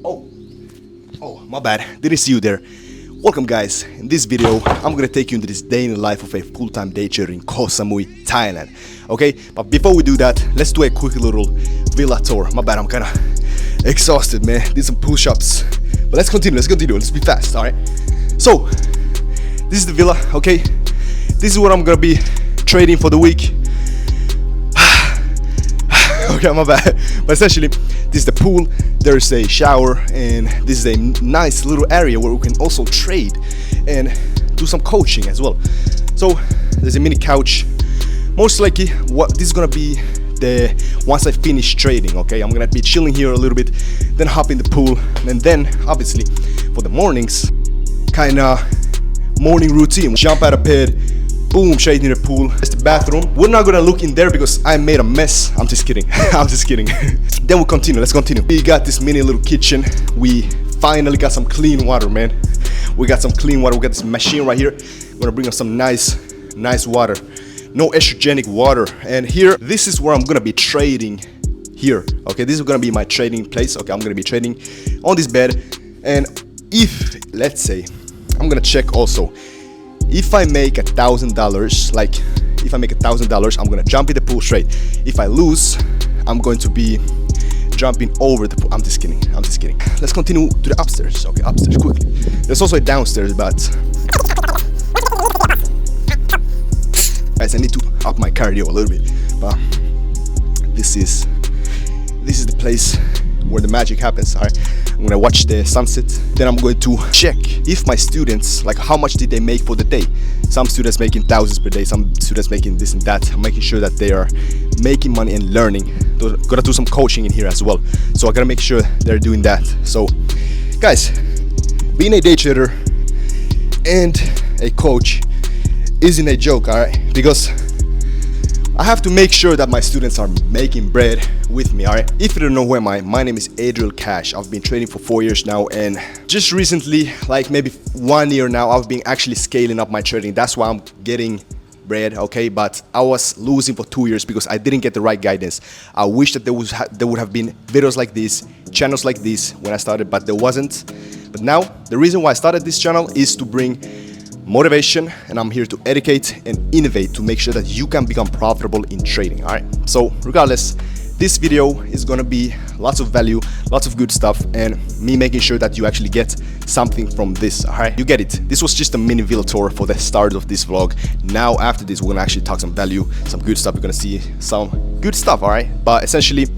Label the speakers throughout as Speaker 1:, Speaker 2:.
Speaker 1: Oh, my bad. Didn't see you there. Welcome, guys. In this video, I'm gonna take you into this day in the life of a full-time day trader in Koh Samui, Thailand. Okay, but before we do that, let's do a quick little villa tour. My bad, I'm kinda exhausted, man. Did some push-ups, but let's continue. Let's be fast. All right. So, this is the villa. Okay, this is what I'm gonna be trading for the week. Okay, my bad. But essentially, this is the pool, there's a shower, and this is a nice little area where we can also trade and do some coaching as well. So there's a mini couch. Most likely what this is gonna be the once I finish trading. Okay, I'm gonna be chilling here a little bit, then hop in the pool, and then obviously for the mornings, kinda morning routine, jump out of bed, boom, straight in the pool. It's the bathroom. We're not gonna look in there because I made a mess. I'm just kidding. I'm just kidding. Then we'll continue. Let's continue. We got this mini little kitchen. We finally got some clean water, man. We got some clean water. We got this machine right here. We're gonna bring us some nice water. No estrogenic water. And here, this is where I'm gonna be trading here. Okay, this is gonna be my trading place. Okay, I'm gonna be trading on this bed. And if, let's say, I'm gonna check also, if I make $1,000, like if I make $1,000, I'm gonna jump in the pool straight. If I lose, I'm going to be jumping over the pool. I'm just kidding. Let's continue to the upstairs. Okay, upstairs quickly. There's also a downstairs, but guys, I need to up my cardio a little bit. But this is the place where the magic happens. All right, I'm gonna watch the sunset, then I'm going to check if my students, like, how much did they make for the day. Some students making thousands per day, some students making this and that. I'm making sure that they are making money and learning. Gotta do some coaching in here as well, so I gotta make sure they're doing that. So guys, being a day trader and a coach isn't a joke, all right, because I have to make sure that my students are making bread with me, alright? If you don't know who am I, my name is Adriel Cash. I've been trading for 4 years now, and just recently, like maybe 1 year now, I've been actually scaling up my trading. That's why I'm getting bread, okay? But I was losing for 2 years because I didn't get the right guidance. I wish that there would have been videos like this, channels like this when I started, but there wasn't. But now, the reason why I started this channel is to bring motivation, and I'm here to educate and innovate to make sure that you can become profitable in trading. All right, so regardless, this video is gonna be lots of value, lots of good stuff, and me making sure that you actually get something from this. All right, you get it. This was just a mini villa tour for the start of this vlog. Now after this, we're gonna actually talk some value, some good stuff. You're gonna see some good stuff. All right, but essentially,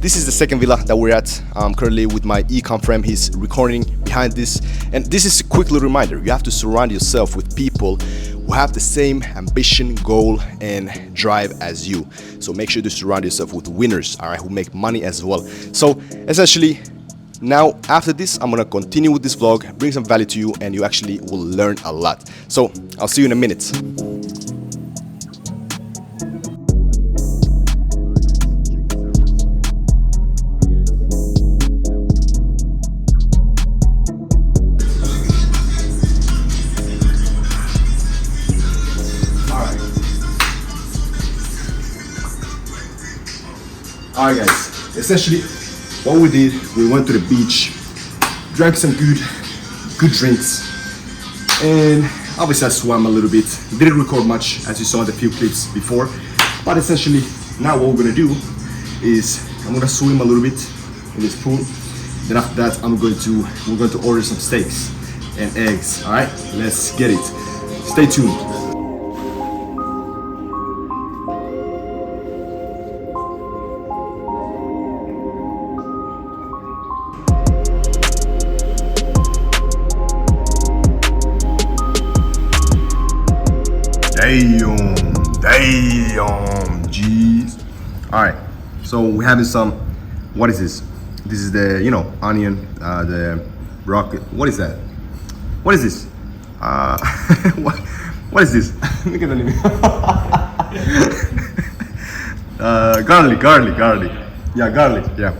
Speaker 1: this is the second villa that we're at. Currently with my ecom friend. He's recording behind this. And this is a quick little reminder. You have to surround yourself with people who have the same ambition, goal, and drive as you. So make sure to surround yourself with winners, all right, who make money as well. So essentially, now after this, I'm gonna continue with this vlog, bring some value to you, and you actually will learn a lot. So I'll see you in a minute. Alright guys, essentially what we did, we went to the beach, drank some good drinks, and obviously I swam a little bit. Didn't record much as you saw in the few clips before, but essentially now what we're gonna do is I'm gonna swim a little bit in this pool. Then after that we're going to order some steaks and eggs. Alright, let's get it. Stay tuned. Damn, jeez. All right, so we're having some, what is this? This is the, onion, the rocket. What is that? What is this? what is this? Look at the name. Garlic. Yeah, garlic, yeah.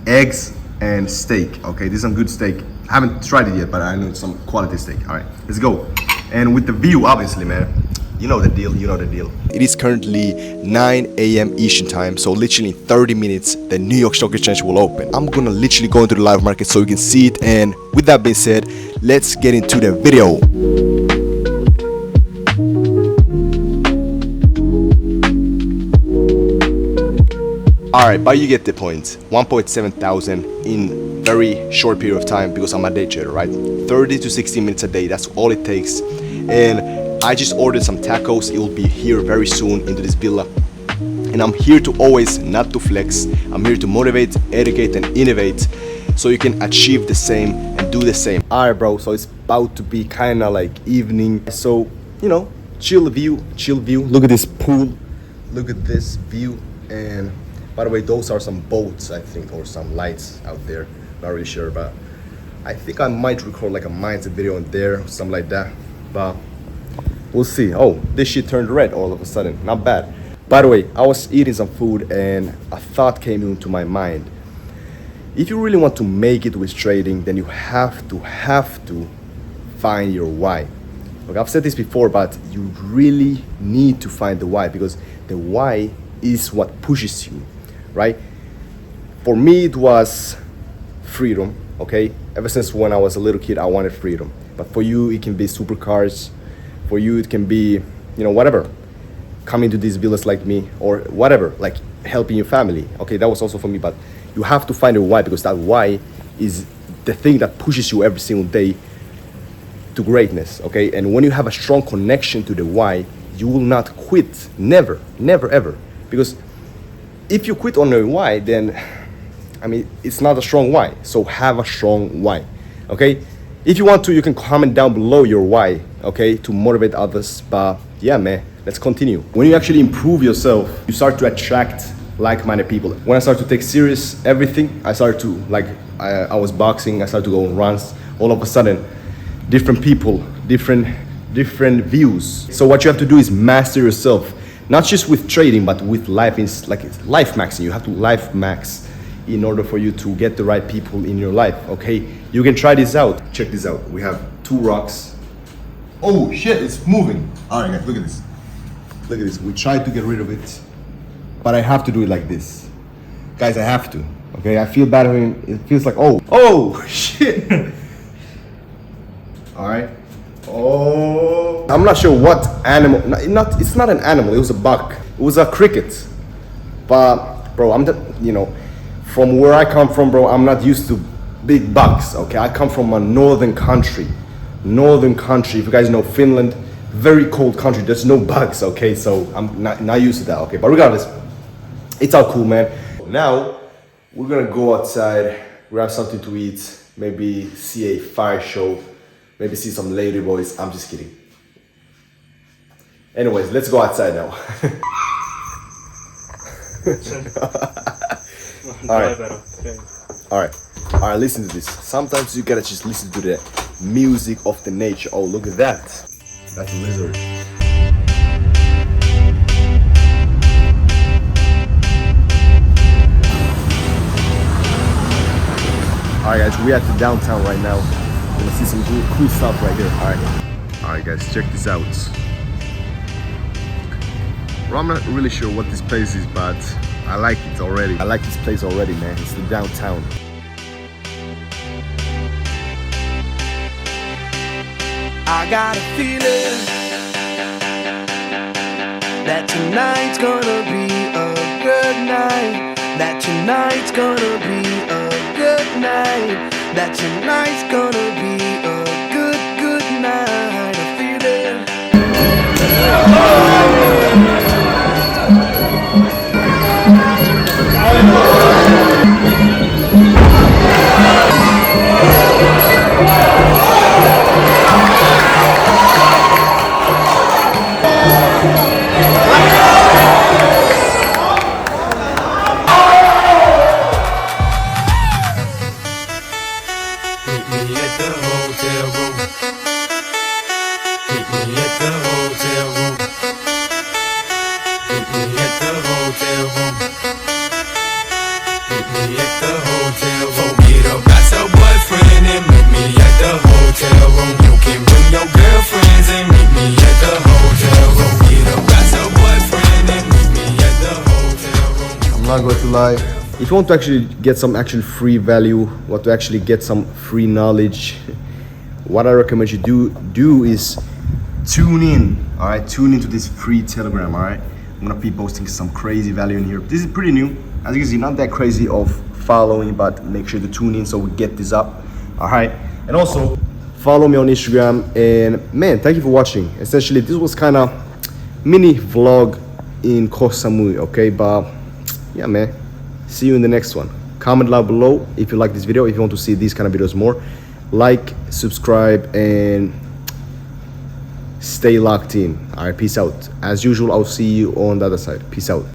Speaker 1: Eggs and steak, okay? This is some good steak. I haven't tried it yet, but I know it's some quality steak. All right, let's go. And with the view, obviously, man. You know the deal, you know the deal. It is currently 9 a.m. Eastern time, so literally in 30 minutes, the New York Stock Exchange will open. I'm gonna literally go into the live market so you can see it, and with that being said, let's get into the video. Alright, but you get the point. 1.7 thousand in very short period of time because I'm a day trader, right? 30 to 60 minutes a day, that's all it takes. And I just ordered some tacos. It will be here very soon into this villa. And I'm here to always, not to flex. I'm here to motivate, educate, and innovate so you can achieve the same and do the same. Alright, bro, so it's about to be kind of like evening. So, you know, chill view, chill view. Look at this pool. Look at this view. And by the way, those are some boats, I think, or some lights out there. Not really sure, but I think I might record like a mindset video in there, something like that. But we'll see. Oh, this shit turned red all of a sudden. Not bad. By the way, I was eating some food and a thought came into my mind. If you really want to make it with trading, then you have to find your why. Look, I've said this before, but you really need to find the why, because the why is what pushes you, right? For me, it was freedom, okay? Ever since when I was a little kid, I wanted freedom. But for you, it can be supercars. For you, it can be, you know, whatever. Coming to these villas like me, or whatever, like helping your family. Okay, that was also for me, but you have to find a why, because that why is the thing that pushes you every single day to greatness, okay? And when you have a strong connection to the why, you will not quit. Never, never, ever. Because if you quit on the why, then, I mean, it's not a strong why. So have a strong why, okay? If you want to, you can comment down below your why, okay, to motivate others. But yeah, man, let's continue. When you actually improve yourself, you start to attract like-minded people. When I started to take serious everything, I started to, like, I was boxing, I started to go on runs. All of a sudden, different people, different views. So what you have to do is master yourself, not just with trading, but with life. It's like life maxing. You have to life max in order for you to get the right people in your life, okay? You can try this out. Check this out. We have 2 rocks. Oh shit, it's moving. All right, guys, look at this. Look at this. We tried to get rid of it, but I have to do it like this. Guys, I have to, okay? I feel bad when it feels like, oh shit. All right. Oh. I'm not sure what animal, it's not an animal, it was a buck. It was a cricket. But, bro, you know, from where I come from, bro, I'm not used to big bucks, okay? I come from a northern country. If you guys know Finland, very cold country, there's no bugs, okay? So I'm not used to that, okay? But regardless, it's all cool, man. Now, we're gonna go outside, grab something to eat, maybe see a fire show, maybe see some lady boys. I'm just kidding. Anyways, let's go outside now. All right, listen to this. Sometimes you gotta just listen to the music of the nature. Oh, look at that. That's a lizard. All right, guys, we're at the downtown right now. We're gonna see some cool stuff right here. All right, guys, check this out. Well, I'm not really sure what this place is, but I like it already. I like this place already, man. It's the downtown.
Speaker 2: I got a feeling that tonight's gonna be a good night. That tonight's gonna be a good night. That tonight's gonna be a good night. A feeling. Forget about your boyfriend and meet me at the hotel room. You can bring your girlfriends and meet me at the hotel room.
Speaker 1: not going to lie. If you want to actually get some actual free value, want to actually get some free knowledge, what I recommend you do is tune in. All right, tune into this free Telegram. All right, I'm gonna be posting some crazy value in here. This is pretty new, as you can see, not that crazy of following, but make sure to tune in so we get this up. All right, and also follow me on Instagram. And man, thank you for watching. Essentially, this was kind of mini vlog in Koh Samui. Okay, but yeah, man. See you in the next one. Comment down below if you like this video, if you want to see these kind of videos more. Like, subscribe, and stay locked in. All right, peace out. As usual, I'll see you on the other side. Peace out.